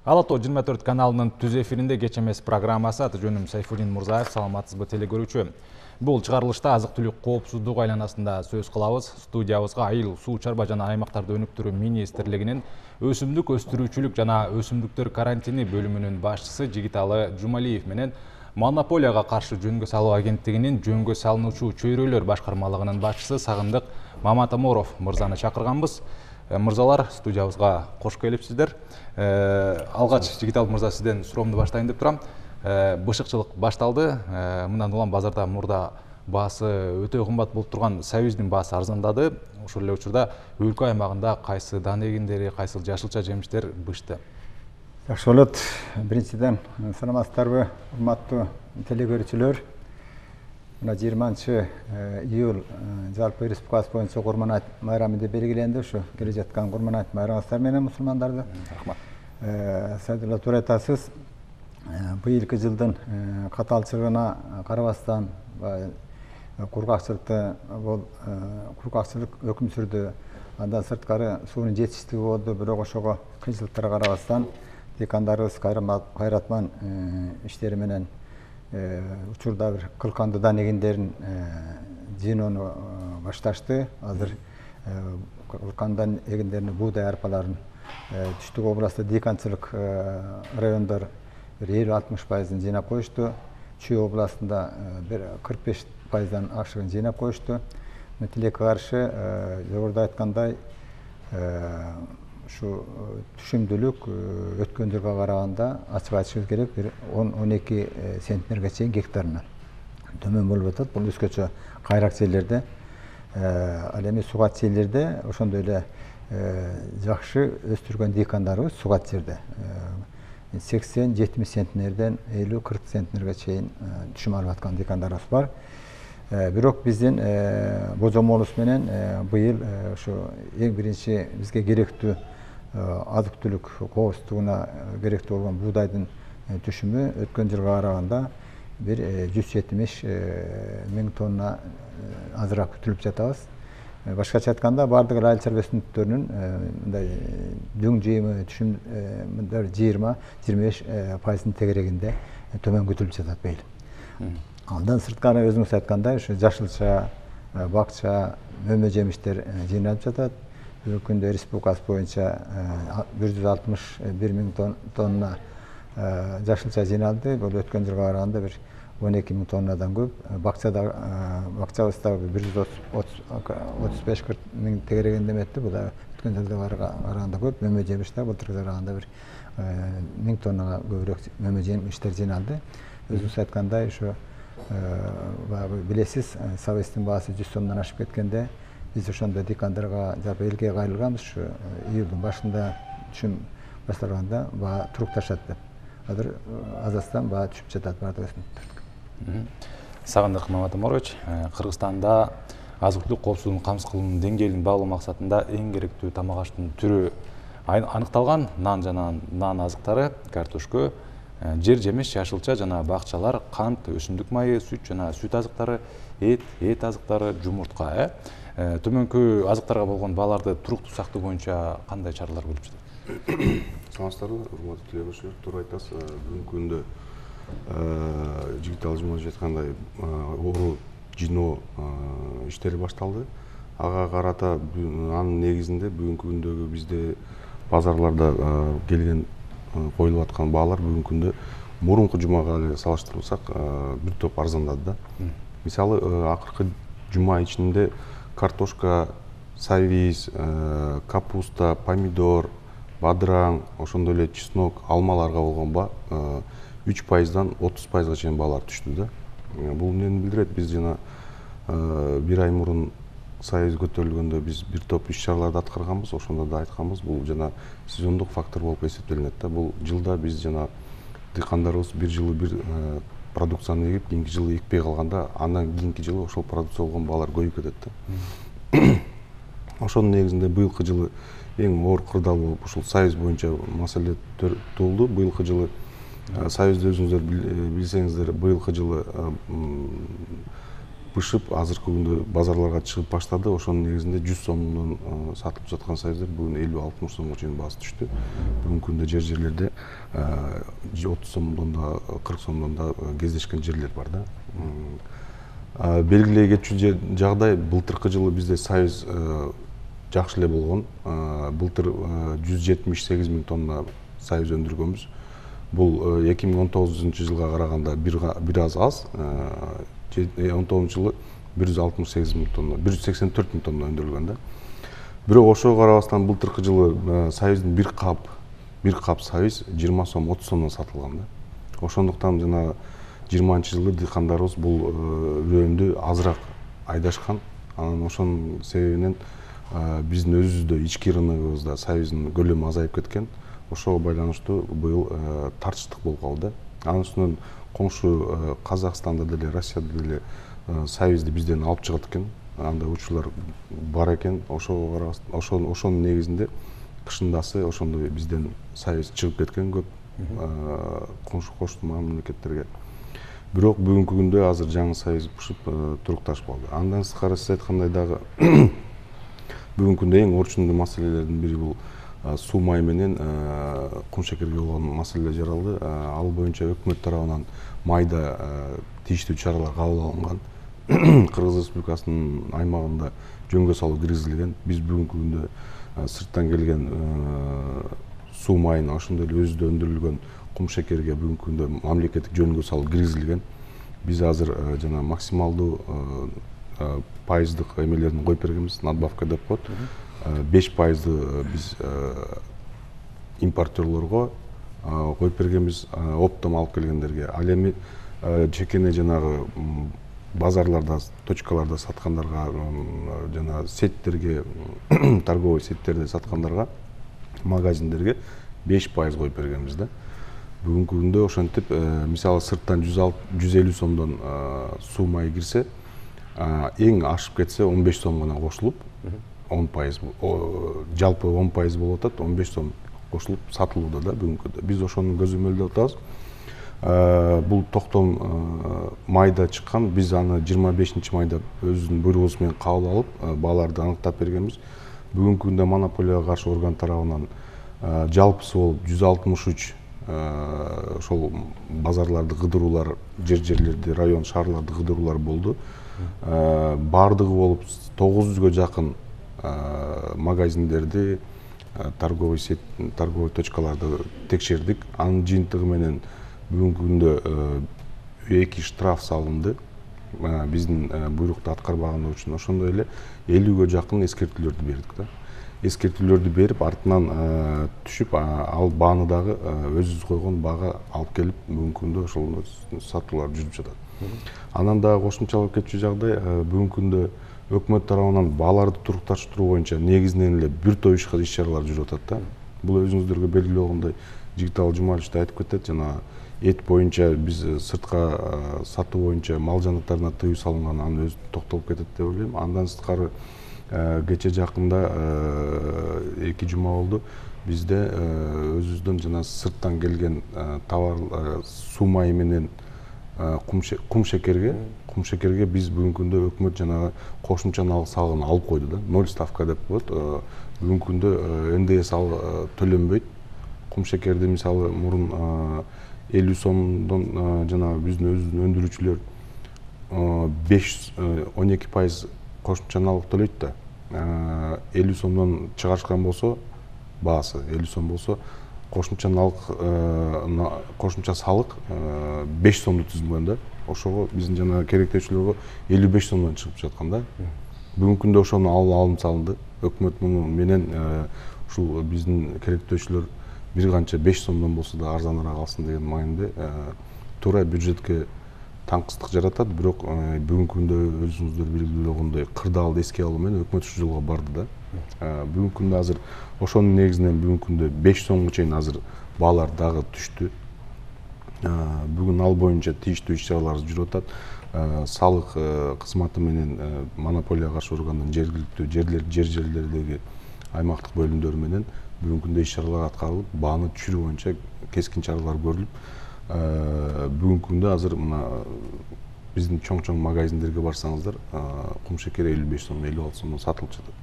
Алато 24 каналынын түз эфиринде кеч эмес программасы, аты жөнүм Сайфуллин Мурзаев, саламатсызбы телекөрүүчү. Бул чыгарылышта азык-түлүк коопсуздугу айланасында сөз кылабыз. Студиябызга Айыл суу чарба жана аймактарды өнүктүрүү министрлигинин өсүмдүк өстүрүүчүлүк жана өсүмдүктөр карантини бөлүмүнүн башчысы Жигиталы Жумалиев менен Монополияга каршы жөнгө салуу агенттигинин жөнгө салынуучу чөйрөлөр башкармалыгынын башчысы Сагындык Маматаморов мырзаны чакырганбыз. Мырзалар, студиябызга кош келипсиздер. Алгач Жигитал мырза сизден суроомду баштайын деп турам. Бышыкчылык башталды. Мындан улам базарда мурда баасы өтө кымбат болуп турган сабиздин баасы арзандады. Ошол эле учурда өлкө аймагында кайсы дан эгиндери, кайсы жашылча жемиштер бышты. Жакшы болот. Биринчиден саламатсыздарбы, урматтуу телекөрүүчүлөр. Мына 20-июль жалпы республикасы боюнча Курман айт майрамы деп белгиленди. Ушу келе жаткан Курман айт майрамыңыздар менен мусулмандарды. Рахмат. Садыла туура айтасыз. Быйылкы жылдын катаалчылыгына карабастан кургакчылыкты кургакчылык өкүм сүрдү. Андан сырткары суунун жетиштиги болду. Бирок ошого кыйынчылыктарга карабастан декандарыбыз кайратман иштери менен учурда бир кылканды дан эгиндерин жыйноону башташты. Азыр кылканды дан эгиндеринин буудай арпаларын түштүк областта деканчылык райондор 50-60% жыйнап коюшту. Чүй областында бир 45%дан ашыгын жыйнап коюшту. Тилекке каршы жогоруда айткандай ушу түшүмдүүлүк өткөн жылга караганда ачык айтышыбыз керек, бир 10-12 центнерге чейин гектарына төмөн болуп атат. Бул өзгөчө кайрак жерлерде, ал эми сугат жерлерде ошондой эле жакшы өстүргөн декандарыбыз сугат жерде 80-70 центнерден 50-40 центнерге чейин түшүм алып аткан декандарыбыз бар. Бирок биздин божомолубуз менен быйыл ошо эң биринчи бизге керектүү азык-түлүк коопсуздугуна керектүү болгон буудайдын түшүмү өткөн жылга караганда бир 170 миң тонна азыраак күтүлүп жатабыз. Башкача айтканда бардык айыл чарба өсүмдүктөрүнүн мындай дүң жыйымы түшүм 20-25% тегерегинде төмөн күтүлүп жатат быйыл. Андан сырткары өзүңүз айткандай ушу жашылча, бакча, мөмө жемиштер жыйналып жатат. Бүгүнкү күндө республикасы боюнча 161 миң тонна жашылча жыйналды. Бул өткөн жылга караганда бир 12 миң тоннадан көп. Бакчабызда 135-40 миң тегерегинде эметти. Бул да өткөн жылга караганда көп. Мөмө жемиштер былтырга караганда бир 1000 тоннага көбүрөөк мөмө жемиштер жыйналды. Өзүңүз айткандай ушу билесиз, сабиздин баасы 100 сомдон ашып кеткенде биз ошондо декандарга жалпы элге кайрылганбыз. Ушу июлдун башында түшүм башталганда баа турукташат. Азыр азастан баа түшүп жатат баардык өсүмдүктөр. Сагындык Маматаморович, Кыргызстанда азык-түлүк коопсуздугунун камсыз кылуунун деңгээлин баалоо максатында эң керектүү тамак аштын түрү аныкталган. Нан жана нан азыктары, картошка, жер жемиш, жашылча жана бакчалар, кант, өсүмдүк майы, сүт жана сүт азыктары, эт азыктары, жумуртка. Төмөнкү азыктарга болгон бааларды туруктуу сактоо боюнча кандай чаралар көрүлүп жатат? Саламатсыздарбы, урматтуу телекөрүүчүлөр. Туура айтасыз. Бүгүнкү күндө Жигитал Жумалиев айткандай ору жыйноо иштери башталды. Ага карата анын негизинде бүгүнкү күндөгү бизде базарларда келген коюлуп аткан баалар бүгүнкү күндө мурунку жумага эле салыштырсак бир топ арзандады да. Мисалы, акыркы жума ичинде картошка, сабиз, капуста, помидор, бадыраң, ошондой эле чеснок, алмаларга болгон баа 3%дан 30%га чейин баалар түштү да. Бул эмнени билдирет? Биз жана бир ай мурун сабиз көтөрүлгөндө биз бир топ иш-чараларды аткарганбыз. Ошондо да айтканбыз, бул жана сезондук фактор болуп эсептелинет да. Бул жылда биз жана дыйкандарыбыз бир жылы бир продукцияны эгип, кийинки жылы экпей калганда, андан кийинки жылы ошол продукция болгон баалар көбөйүп кетет да. Ошонун негизинде быйылкы жылы эң оор кырдаал болуп ушул сабиз боюнча маселе туулду. Быйылкы жылы сабизди өзүңүздөр билсеңиздер, быйылкы жылы бышып азыркы күндө базарларга чыгып баштады. Ошонун негизинде 100 сомдон сатылып жаткан сайыздар бүгүн 50-60 сомго чейин баасы түштү. Бүгүнкү күндө жерлерде 30 сомдон да 40 сомдон да кездешкен жерлер бар да. Белгилей кетчү жагдай былтыркы жылы бизде сайыз жакшы эле болгон. Былтыр 178 000 тонна сайыз өндүргөнбүз. Бул 2019 жылга караганда бир аз. 2019 жылы 168 000 тонна, 184 000 тонна өндүрүлгөн да. Бирок ошого карабастан былтыркы жылы сайыздын бир кап сайыз 20 сом, 30 сомдон сатылган да. Ошондуктан жана 20-жылы дыйкандарыбыз бул үрөндү азыраак айдашкан. Анан ошонун себебинен биздин өзүбүздө ички рыногубузда сайыздын көлөмү азайып кеткен. Ошого байланыштуу быйыл тартыштык болуп калды. Анын үстүнөн коңшу Казакстанда деле, Россияда деле сайызды бизден алып чыгат экен. Андай учурлар бар экен. Ошонун негизинде кышындасы ошондой бизден сайыз чыгып кеткен көп коңшу мамлекеттерге. Бирок бүгүнкү күндө азыр жаңы сайыз бышып турукташып калды. Андан сырткары сиз айткандай дагы бүгүнкү күндө эң орчундуу маселелердин бири бул суу май менен кумшекерге болгон маселелер жаралды. Ал боюнча өкмөт тарабынан майда тийиштүү чаралар кабыл алынган. Кыргыз Республикасынын аймагында жөнгө салуу киргизилген. Биз бүгүнкү күндө сырттан келген суу майын ошондой эле өзүдө өндүрүлгөн кумшекерге бүгүнкү күндө мамлекеттик жөнгө салуу киргизилген. Биз азыр жана максималдуу пайыздык эмелерин коюп бергенбиз, надбавка деп коет. 5% биз импортерлорго коюп бергенбиз, оптом алып келгендерге. Ал эми чекене жанагы базарларда, точкаларда саткандарга, жана сеттерге, торговый сеттерде саткандарга, магазиндерге 5% коюп бергенбиз да. Бүгүнкү күндө ошентип, мисалы сырттан 150 сомдон суу май кирсе, эң ашып кетсе 15 сом гана кошулуп, 10%, жалпы 10% болуп атат, 15 сом кошулуп сатылууда да бүгүнкү күндө. Биз ошону көзөмөлдөп атабыз. Бул токтом майда чыккан, биз аны 25-майда өзүнүн буйругубуз менен кабыл алып, бааларды аныктап бергенбиз. Бүгүнкү күндө монополияга каршы орган тарабынан жалпысы болуп 163 ошол базарларды кыдыруулар, жерлерди, район, шаарларды кыдыруулар болду. Бардыгы болуп 900-гө жакын магазиндерди, торговый точкаларды текшердик. Анын жыйынтыгы менен бүгүнкү күндө 2 штраф салынды. Биздин буйрукту аткарбагандык үчүн. Ошондой эле 50-гө жакын эскертүүлөрдү бердик да. Эскертүүлөрдү берип, артынан түшүп, ал бааны дагы өзүбүз койгон баага алып келип, бүгүнкү күндө ошол сатуулар жүрүп жатат. Анан дагы кошумчалап кетчү жагдай, бүгүнкү күндө өкмөт тарабынан бааларды турукташтыруу боюнча негизинен эле бир топ иш-чаралар жүрүп атат да. Бул өзүңүздөргө белгилүү болгондой Жигитал Жумалович да айтып кетет, жана эт боюнча биз сыртка сатуу боюнча мал жанаттарына тыюу салынган, аны өзү токтолуп кетет деп ойлойм. Андан сырткары кече жакында 2 жума болду, бизде өзүбүздөн жана сырттан келген товар суу майы менен кумшекерге биз бүгүнкү күндө өкмөт жанагы кошумча салыгын алып койду да. 0 ставка деп коет. Бүгүнкү күндө НДС төлөнбөйт. Кумшекерди мисалы мурун 50 сомдон жана биздин өзүбүздүн өндүрүүчүлөр 12% кошумча налык төлөйт да. 50 сомдон чыгарышкан болсо, баасы 50 сом болсо, кошумча салык 5 сомду түзүлгөн да. Ошого биздин жана керектөөчүлөргө 55 сомдон чыгып жаткан да. Бүгүнкү күндө ошону алым салынды. Өкмөт муну менен ушул биздин керектөөчүлөр бир канча 5 сомдон болсо да арзаныраак алсын деген мааниде туура бюджетке таңкыстык жаратат. Бирок бүгүнкү күндө өзүңүздөр белгилүү болгондой кырдаалды эске алуу менен өкмөт ушул жолго барды да. Бүгүнкү күндө азыр ошонун негизинен бүгүнкү күндө 5 сомго чейин азыр баалар дагы түштү. Бүгүн ал боюнча тийиштүү иш-чаралар жүрүп атат. Салык кызматы менен монополияга каршы органдын жергиликтүү жерлердеги аймактык бөлүмдөрү менен бүгүнкү күндө иш-чаралар аткарылып, бааны түшүрүү боюнча кескин чаралар көрүлүп, бүгүнкү күндө азыр мына биздин чоң магазиндерге барсаңыздар кумшекер 55 сом 56 сомдон сатылып жатат.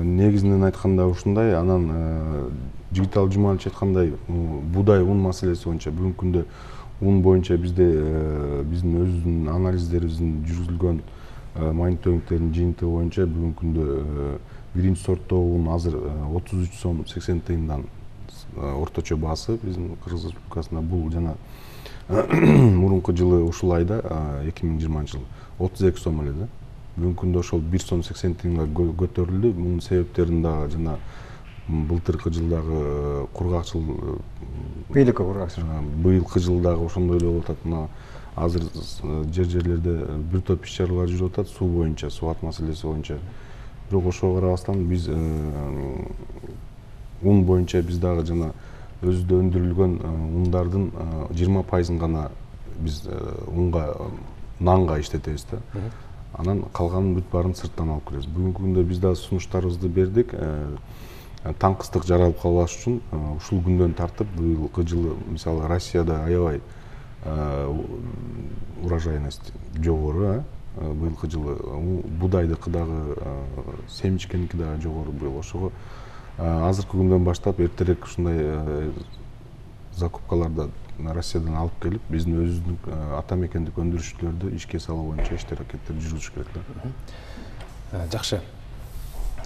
Негизинен айтканда ушундай, анан Жигитал Жумалович айткандай буудай ун маселеси боюнча бүгүнкү күндө ун боюнча біздің өзүбүздүн анализдерибиздин жүргүзүлгөн мониторингтердин жыйынтыгы боюнча бүгүнкү күндө биринчи сорттогу ун азыр 33 сом 80 тыйындан орточо баасы биздин Кыргыз Республикасында. Бул жана мурунку жылы ушул айда 2020 жылы 32 сом эле да. Бүгүнкү күндө ошол 1 сом 80 тыйынга көтөрүлдү. Мунун себептерин дагы жана былтыркы жылдагы кургакчыл, быйылкы жылдагы ошондой эле болуп атат. Мына азыр жерлерде бир топ иш чаралар жүрүп атат суу боюнча, субат маселеси боюнча. Бирок ошого карабастан биз ун боюнча биз дагы жана өзүдө өндүрүлгөн ундардын 20% гана биз нанга иштетебиз да. Анан калганын бүт баарын сырттан алып келебиз. Бүгүнкү күндө биз дагы сунуштарыбызды бердик. Таңкыстык жаралып калбаш үчүн ушул күндөн тартып быйылкы жылы мисалы Россияда аябай урожайность жогору, быйылкы жылы будайдыкы дагы семечкеники дагы жогору быйыл. Ошого азыркы күндөн баштап эртерээк ушундай закупкаларды Россиядан алып келип, биздин өзүбүздүн ата мекендик өндүрүшчүлөрдү ишке салуу боюнча иш-аракеттер жүргүзүш керек да. Жакшы.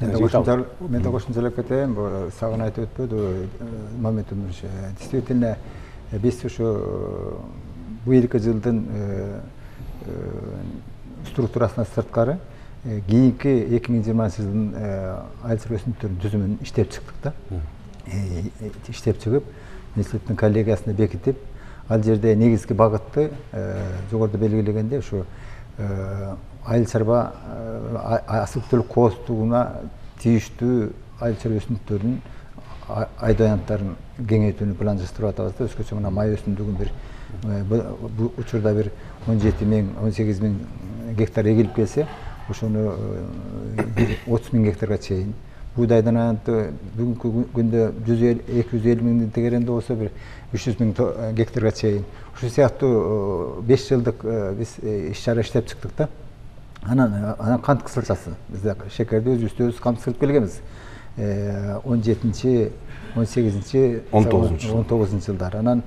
Мен кошумчалап кетейин, сагын айтып өтпөдү Мамед Өмүрович. Действительно, биз ушу быйылкы жылдын структурасына сырткары кийинки 2020 жылдын айыл чарба өсүмдүктөрүнүн түзүмүн иштеп чыктык да. Иштеп чыгып, министрликтин коллегиясына бекитип, ал жерде негизги багытты жогоруда белгилегенде ушу айыл чарба азык-түлүк кооздугуна тийиштүү айыл чарба өсүмдүктөрүнүн айда аянттарын кеңейтүүнү пландаштырып атабыз да. Өзгөчө мына май өсүмдүгүн бул учурда бир 17 миң 18 миң гектар эгилип келсе, ошону 30 миң гектарга чейин. Buğdaydan ayanttı bugünkü günde 250 ming tegerende bolsa bir 300 ming gektarga çeyin. Şu siyahtı 5 yıllık biz iş-çara işlep çıktık da. Ana kant kısılçası. Bizde şekerde öz kant kısılıp gelgemiz. 17-ci, 18-ci, 19-ci yıllar. Anan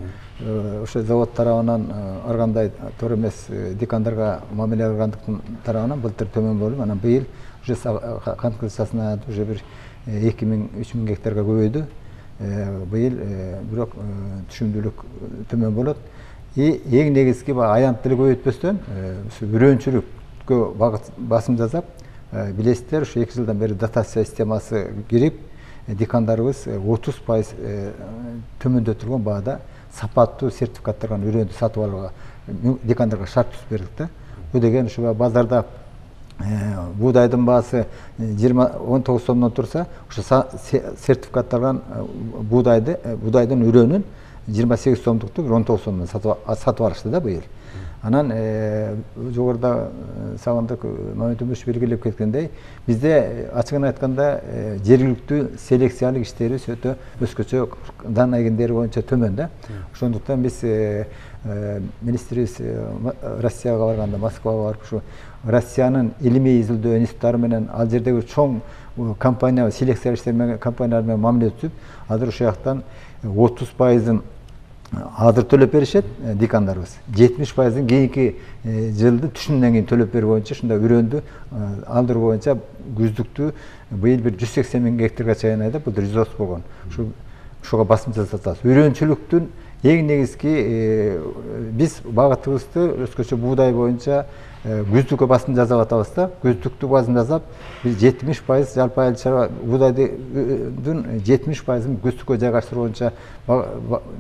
o'sha zavod tarafından arganday to'g'ri emas dikonlarga muomala qilganlik tarafından былтыр төмен bo'lib, ana bu yil уже qand qilsasina уже bir 2000-3000 gektarga көбөйдү. Bu yil бирок түшүмдүүлүк төмен болот. Эң негизги аянттылык көбөйтпөстөн үрөнчүлүккө басым жасап, билесиздер, ушу 2 жылдан бери дотация системасы кирип, дикандарыбыз 30% төмөндөтүлгөн баада сапаттуу сертификатталган үрөндү сатып алууга дикандарга шарт түзүп бердик да. Бул деген ушу базарда buğdayдын баасы 19 сомдон турса, ушу сертификатталган buğdayдын үрөнүн 28 сомдукту 19 сомдон сатып алышты да быйыл. Анан жогоруда сагындык Мамед Өмүрович белгилеп кеткендей, бизде ачыгын айтканда жергиликтүү селекциялык иштерибиз өтө өзгөчө дан эгиндери боюнча төмөн да. Ошондуктан биз министрибиз Россияга барганда, Москвага барып, ушу Россиянын илимий изилдөө институттары менен ал жердеги чоң компания, селекция иштер компаниялар менен мамиле түзүп, азыр ушул жактан 30%-ын азыр төлөп беришет дикандарыбыз. 70%-ын кийинки жылды түшүмдөн кийин төлөп берүү боюнча ушундай үрөндү алдыруу боюнча күздүктү быйыл бир 180 миң гектарга чейин айда, бул 130 болгон. Ушуга басым жасатабыз. Үрөнчүлүктүн эң негизги биз багытыбызды өзгөчө буğday боюнча күздүккө басым жасап атабыз да. Күздүктү басым жасап, биз 70% жалпы айыл чарба буğdaydын 70%-ын күздүккө жайгаштыруу боюнча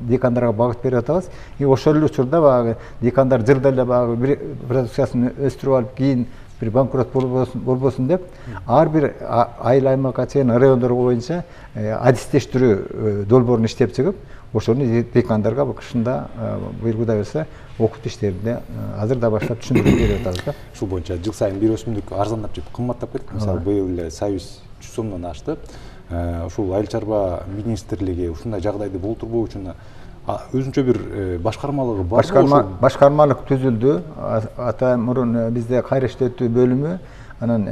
дикандарга багыт берип атабыз. Ошол эле учурда багы дикандар жылда эле багы бир продукциясын өстүрүп алып, кийин bir bankrot болбосун деп, ар бир айыл аймакка чейин райондор боюнча адистештирүү долбоорун иштеп чыгып, ошону дикандарга кышында буйругуда берсе, окут иштеринде азыр да баштап түшүндүрүп берип атабыз да. Ушул боюнча жыл сайын бир өсүмдүк арзандап жеп кымбаттап кетти. Мисалы, быйыл эле Союз 100 сомдон ашты. Ушул айыл чарба министрлиги ушундай жагдайды болтурбоо үчүн өзүнчө бир башкармалыгы бар. Башкармалык түзүлдү. Ата мурун бизде кайра иштетүү бөлүмү, анан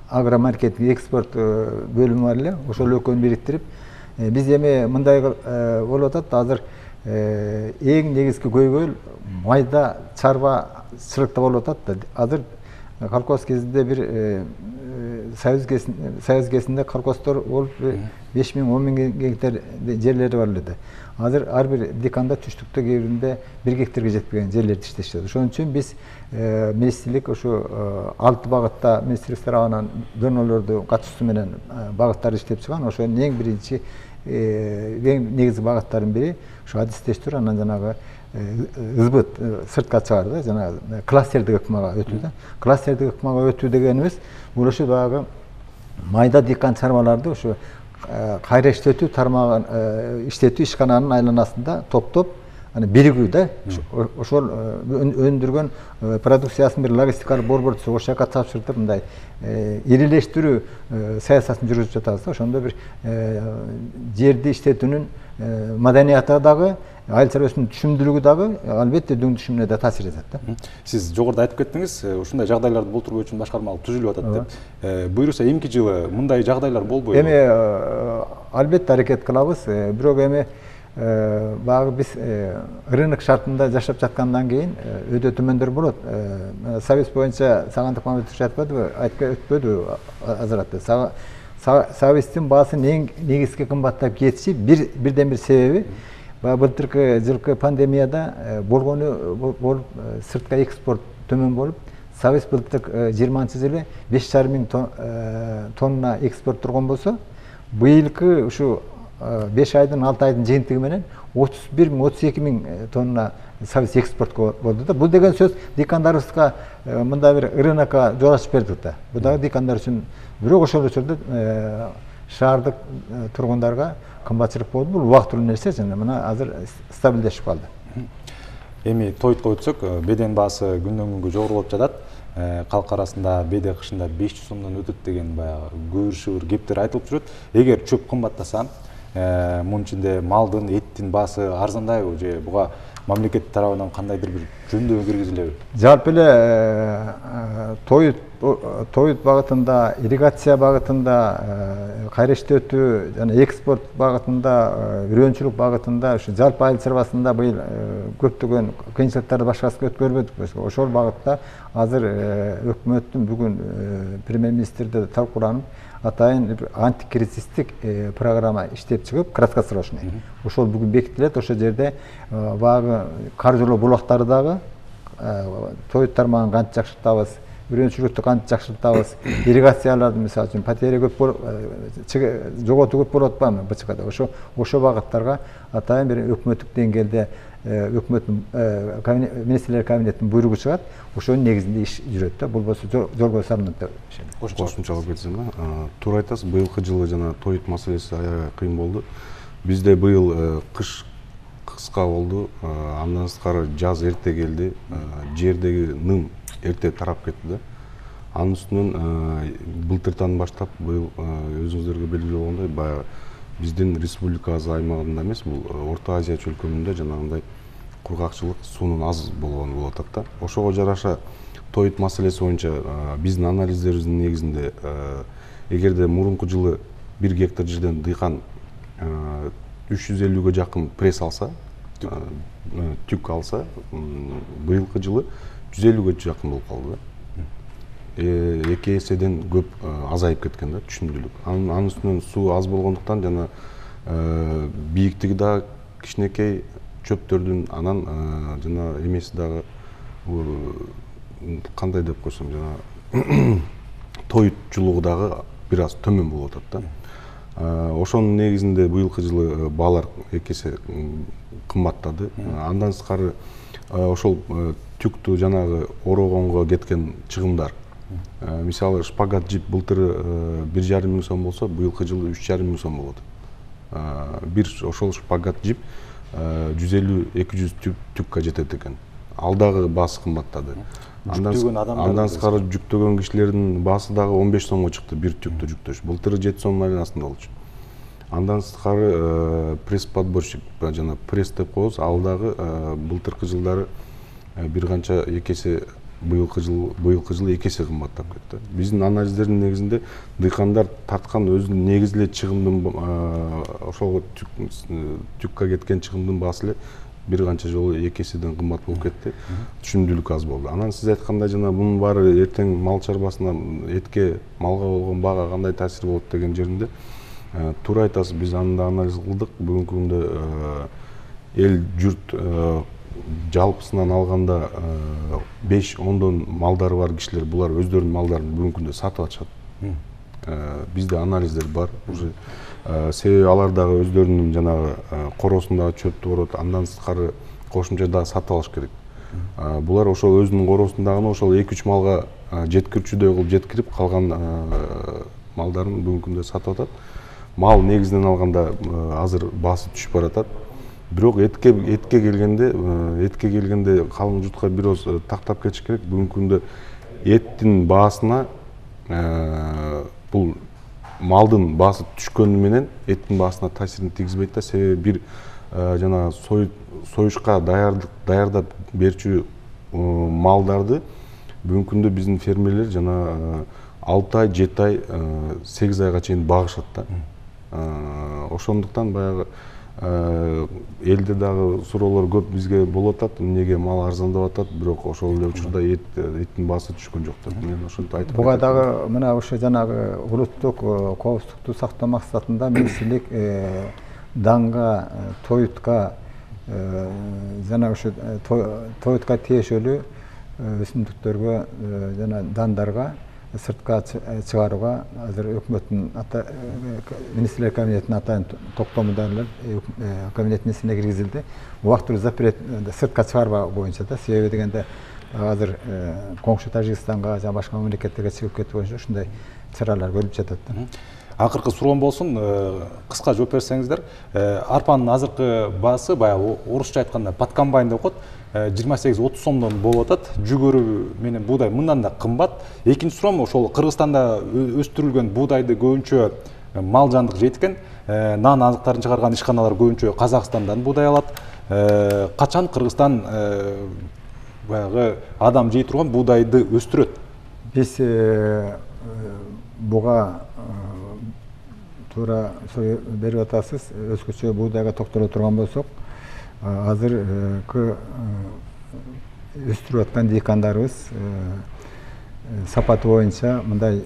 агромаркетинг экспорт бөлүмү бар эле. Ошол экөөнү бириктирип, биз эми мындай болуп атат. Азыр эң негизги көйгөй майда чарбачылыкта болуп атат да. Азыр колхоз кезинде бир союз кезинде колхоздор болуп 5000 10.000 гектар жерлери бар эле да. Азыр ар бир деканда түштүктө кээ биринде 1 гектарга жетпеген жерлерди иштешет. Ошон үчүн биз министрлик ошо 6 багытта министрлик тарабынан донолорду катышуусу менен багыттарды иштеп чыган. Ошонун эң биринчи эң негизги багыттардын бири ошо адистештир, анан жанагы ызбыт сыртка чыгарды, жанагы кластердик ыкмага өтүү да. Кластердик ыкмага өтүү дегенибиз бул ошо баягы майда дыйкан чарбаларды ошо кайра иштетүү тармагын иштетүү ишкананын айланасында топтоп, аны биригүү да. Ошол өндүргөн продукциясын бир логистикалык борбор түзүп, ошол жака тапшыртып, мындай ирилештирүү саясатын жүргүзүп жатабыз да. Ошондо бир жерди иштетүүнүн маданияты дагы, айыл чарбасынын түшүмдүүлүгү дагы албетте дөң түшүмүнө да таасир этет да. Сиз жогоруда айтып кеттиңиз, ушундай жагдайларды болтурбоо үчүн башкармалык түзүлүп атат деп. Буюрса эмки жылы мындай жагдайлар болбойбу? Эми албетте аракет кылабыз, бирок эми баягы биз рынок шартында жашап жаткандан кийин өтө төмөндөр болот. Совет боюнча Сагындык Мамедович айтып өтпөдү азыраты. Советтин баасын эң негизги кымбаттап кетиши бирден бир себеби былтыркы жылкы пандемияда болуп сыртка экспорт төмөн болуп, Совет былтыр 20-жылы 5,5 тонна экспорттурган болсо, быйылкы ушу 5 айдын 6 айдын жыйынтыгы менен 31-32 тонна Совет экспорт болду да. Бул деген сөз дыйкандарыбызга мындай бир рынокко жол ачып берди да. Бул дагы дыйкандар үчүн, бирок ошол учурда шаардык тургундарга кымбатчылык болду. Бул убактылуу нерсе, жана мына азыр стабилдешип калды. Эми тойтко өтсөк, беден баасы күндөн күнгө жогорулуп жатат. Калк арасында беде кышында 500 сомдон өтөт деген баягы көбүр кептер айтылып жүрөт. Эгер чөп кымбаттаса, мунун ичинде малдын, эттин баасы арзандайбы же буга мамлекет тарабынан кандайдыр бир жөндөө киргизилеби? Жалпы эле тоют багытында, ирригация багытында, кайра иштетүү жана экспорт багытында, үрөнчүлүк багытында, ушу жалпы айыл чарбасында быйыл көптөгөн кыйынчылыктарды башкасы өткөрбөдүк. Ошол багытта азыр өкмөттүн бүгүн премьер-министрде талкууланып, атайын антикризистик программа иштеп чыгып, краткосрочный. Ошол бүгүн бекитилет. Ошол жерде баягы каржылоо булактары дагы тоют тармагын кантип жакшыртабыз, үрөнчүлүктү кантип жакшыртабыз, ирригацияларды мисалы үчүн потери көп болуп, жоготуу көп болуп атпайбы БЧКда. Ошол багыттарга атайын бир өкмөттүк деңгээлде өкмөттүн министрлер кабинетинин буйругу чыгат. Ошонун негизинде иш жүрөт да. Болбосо жолго салынат деп ишенем. Кошумчалап кетсем да, туура айтасыз. Быйылкы жылы жана тоют маселеси аябай кыйын болду. Бизде быйыл кыш кыска болду, андан тышкары жаз эрте келди, жердеги ным эрте тарап кетти да. Анын үстүнөн былтыртан баштап быйыл өзүңүздөргө белгилүү болгондой, баягы биздин республикабыз аймагында эмес, бул Орто Азия чөлкөмүндө жанагындай кургакчылык, суунун аз болгону болуп атат да. Ошого жараша тоют маселеси боюнча биздин анализдерибиздин негизинде эгерде мурунку жылы 1 гектар жерден дыйкан 350-ге жакын пресс алса, түк алса, быйылкы жылы 150-ге жакын болуп калды да. 2 эседен көп азайып кеткен да, түшүмдүүлүк. Анын үстүнөн суу аз болгондуктан жана бийиктиги да кичинекей чөптөрдүн, анан жана эмеси дагы кандай деп койсом, жана тоютчулугу дагы бир аз төмөн болуп атат да. Ошонун негизинде быйылкы жылы баалар 2 эсе кымбаттады. Андан тышкары ошол түктү жанагы орогонго кеткен чыгымдар. Мисалы шпагат жип былтыр 1,5 миң сом болсо, быйылкы жылы 3,5 миң сом болот. Бир ошол шпагат жип 150-200 түккө жетет экен. Алдагы баасы кымбаттады. Андан тышкары жүктөгөн кишилердин баасы дагы 15 сомго чыкты бир түктү жүктөш. Былтыр 7 сомдун айланасында болчу. Андан сырткары пресс-подборщик, жана пресс деп коебуз, ал дагы былтыркы жылдары бир канча эки эсе, быйылкы жылы эки эсе кымбаттап кетти. Биздин анализдердин негизинде дыйкандар тарткан өзүнүн негизги чыгымдын ошого түккө кеткен чыгымдын баасы эле бир канча жолу эки эседен кымбат болуп кетти. Түшүндүүлүк аз болду. Анан сиз айткандай жана бунун баары эртең мал чарбасына, этке, малга болгон баага кандай таасир болот деген жеринде туура айтасыз, биз аны да анализ кылдык. Бүгүнкү күндө эл журт жалпысынан алганда 5-10 малдары бар кишилер булар өздөрүнүн малдарын бүгүнкү күндө сатып атышат. Бизде анализдер бар уже. Себеби алар дагы өздөрүнүн жанагы коросундагы чөптү корот, андан сырткары кошумча дагы сатып алыш керек. Булар ошол өзүнүн коросундагыны ошол 2-3 малга жеткирүүчүдөй кылып жеткирип, калган малдарын бүгүнкү күндө сатып атат. Мал негизинен алганда азыр баасы түшүп баратат. Бирок этке келгенде калың журтка бир оз тактап кетиш керек. Бүгүнкү күндө эттин баасына бул малдын баасы түшкөнү менен эттин баасына таасирин тийгизбейт да. Себеби бир жана союшка даярдап берчү малдарды бүгүнкү күндө биздин фермерлер жана 6 ай, 7 ай, 8 айга чейин багышат да. Ошондуктан баягы элде дагы суроолор көп бизге болуп атат. Эмнеге мал арзандап атат, бирок ошол эле учурда эттин баасы түшкөн жок деп. Мен ошентип айтып буга дагы мына ошо жанагы улуттук коопсуздукту сактоо максатында министрлик данга, тоютка жана ошо тоютка тиешелүү өсүмдүктөргө жана дандарга сыртка чыгарууга азыр өкмөттүн министрлер кабинетинин атайын токтомунда кабинеттин исине киргизилди. Убактылуу запрет сыртка чыгарбаа боюнча да. Себеби дегенде азыр коңшу Тажикстанга жана башка мамлекеттерге чыгып кетүү боюнча ушундай чаралар көрүлүп жатат да. Акыркы суроом болсун, кыска жооп берсеңиздер. Арпанын азыркы баасы баягы орусча айтканда подкомбайн деп коет. 28-30 сомдон болуп атат. Жүгөрү менен буудай мындан да кымбат. Экинчи суроом, ошол Кыргызстанда өстүрүлгөн буудайды көбүнчө мал жандык жейт экен. Нан азыктарын чыгарган ишканалар көбүнчө Казакстандан буудай алат. Качан Кыргызстан баягы адам жей турган буудайды өстүрөт? Биз буга туура берип атасыз. Өзгөчө буудайга токтоло турган болсок, азыркы өстүрүп аткан дыйкандарыбыз сапаты боюнча мындай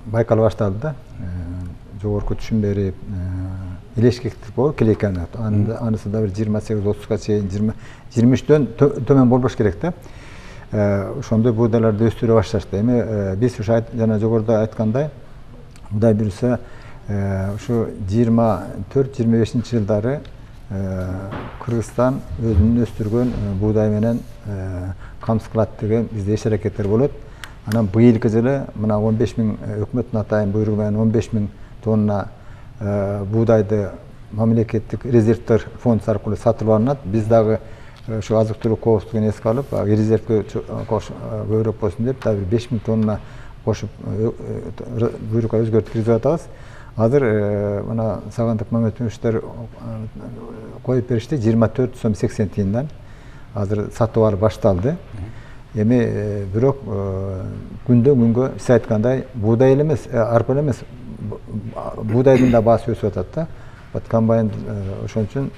байкала башталды да. Жогорку түшүм берип, илешкектик болуп келекен. Анысы да бир 28-30га чейин, 23дөн төмөн болбош керек да. Ошондой буудайларды өстүрө башташты. Эми биз ушу жана жогоруда айткандай, Кудай буюрса, ушу 24-25 жылдары Кыргызстан өзүнүн өстүргөн буудай менен камсыз кылат деген бизде иш аракеттер болот. Анан быйылкы жылы мына 15 000 өкмөттүн атайын буйругу менен 15 000 тонна буудайды мамлекеттик резервдер фонд аркылуу сатып алынат. Биз дагы ошо азык-түлүк коопсуздугун эске алып, резервге көбүрөөк болсун деп, дагы 5 000 тонна кошуп буйрукка өзгөртүп киргизип атабыз. Азыр мына Сагындык Мамедовичтер коюп беришти 24 сом 80 тиындан. Азыр сатып алып башталды. Эми бирок күндөн күнгө сиз айткандай буудай эле эмес, арпа эле эмес, буудайдын да баасы өсүп атат да. Подкомбайн ошон үчүн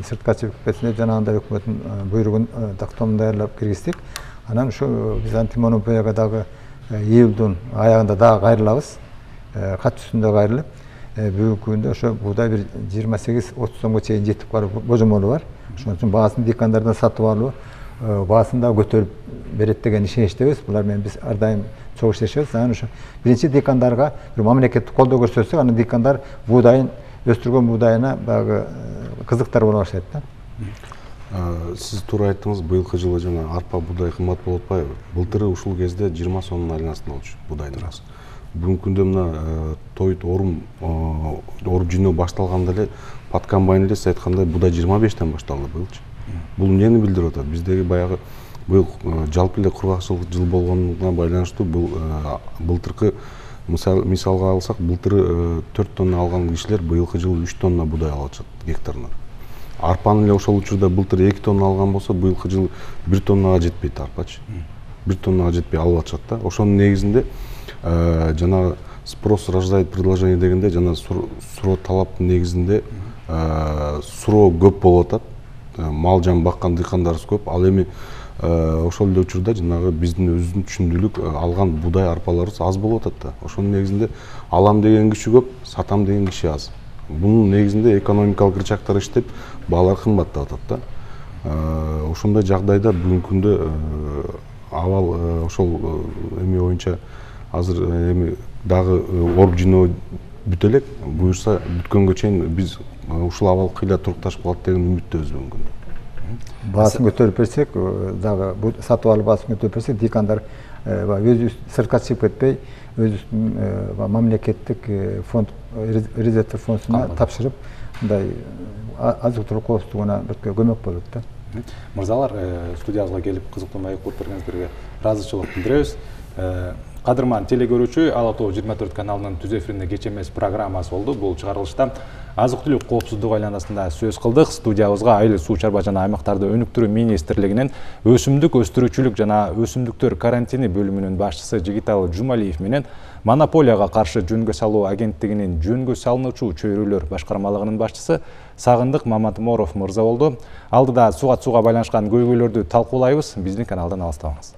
сыртка чыгып кетсин деп жанагындай өкмөттүн буйругун тактоомун даярдап киргиздик. Анан ушу биз антимонополияга дагы июлдун аягында дагы кайрылабыз. Кат үстүндө кайрылып, бүгүнкү күндө ошо буудай бир 28-30 сомго чейин жетип баруу божомолу бар. Ошон үчүн баасын дыйкандардан сатып алуу, баасын да көтөрүп берет деген ишеничтебиз. Булар менен биз ар дайым чогуу иштешебиз. Анан ошо биринчи дыйкандарга бир мамлекеттик колдоо көрсөтсөк, анан дыйкандар буудайын өстүргөн буудайына багы кызыктар боло баштайт да. Сиз туура айттыңыз, быйылкы жылы жана арпа буудай кымбат болуп атпайбы? Былтыры ушул кезде 20 сомдун айланасында болчу буудайдын баасы. Бүгүнкү күндө мына тоют оруп жинөө башталганда эле подкомбайн эле сиз айткандай буудай 25тен башталды быйылчы. Бул эмнени билдирип атат? Биздеги баягы быйыл жалпы эле кургакчылык жыл болгонуна байланыштуу бул былтыркы мисалга алсак, былтыр 4 тонна алган кишилер быйылкы жылы 3 тонна будай алып атышат гектарына. Арпаны эле ошол учурда былтыр 2 тонна алган болсо, быйылкы жылы 1 тоннага жетпейт арпачы. 1 тоннага жетпей алып атышат да. Ошонун негизинде жана спрос рождает предложение дегенде, жана суроо талаптын негизинде суроо көп болуп атат. Мал жан баккан дыйкандарыбыз көп. Ал эми ошол эле учурда жанагы биздин өзүбүздүн түшүндүүлүк алган будай арпаларыбыз аз болуп атат да. Ошонун негизинде алам деген киши көп, сатам деген киши аз. Бунун негизинде экономикалык рычагдар иштеп, баалар кымбаттап атат да. Ошондой жагдайда бүгүнкү күндө абал ошол эми боюнча азыр эми дагы оруп жиноо бүтө элек. Буюрса бүткөнгө чейин биз ушул абал кыйла турукташып калат деген үмүттөбүз бүгүнкү күндө. Баасын көтөрүп берсек, дагы бул сатып алып баасын көтөрүп берсек, дыйкандар өзүбүз сыртка чыгып кетпей, өзүбүздүн мамлекеттик фонд, резервдик фондуна тапшырып, мындай азык-түлүк коопсуздугуна көмөк болот да. Мырзалар, студиябызга келип кызыктуу маек болуп бергениңиздерге ыраазычылык билдиребиз. Кадырман телекөрүүчү, Ала Тоо 24 каналынын түз эфиринде кеч эмес программасы болду. Бул чыгарылышта азык-түлүк коопсуздугу айланасында сөз кылдык. Студиябызга Айыл суу чарба жана аймактарды өнүктүрүү министрлигинин өсүмдүк өстүрүүчүлүк жана өсүмдүктөр карантини бөлүмүнүн башчысы Жигиталы Жумалиев менен Монополияга каршы жөнгө салуу агенттигинин жөнгө салынуучу чөйрөлөр башкармалыгынын башчысы Сагындык Маматморов мырза болду. Алдыда суга байланышкан көйгөйлөрдү талкуулайбыз. Биздин каналдан алыстабаңыз.